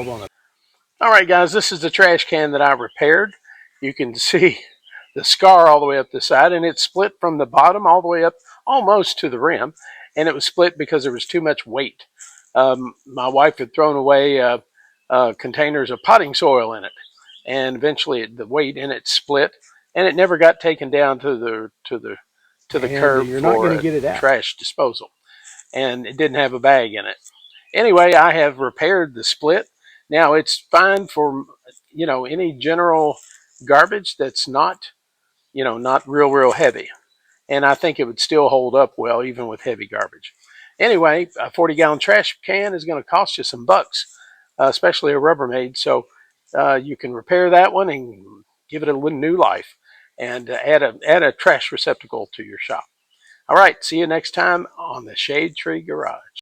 bulb on it. All right, guys, this is the trash can that I repaired. You can see the scar all the way up the side, and it's split from the bottom all the way up almost to the rim, and it was split because there was too much weight. My wife had thrown away containers of potting soil in it, and eventually the weight in it split, and it never got taken down to the And curb you're not for going to get it out. trash disposal, and it didn't have a bag in it. Anyway, I have repaired the split. Now it's fine for any general garbage that's not real heavy, and I think it would still hold up well even with heavy garbage. Anyway, a 40-gallon trash can is going to cost you some bucks, especially a Rubbermaid. So you can repair that one and give it a little new life, and add a trash receptacle to your shop. All right, see you next time on the Shade Tree Garage.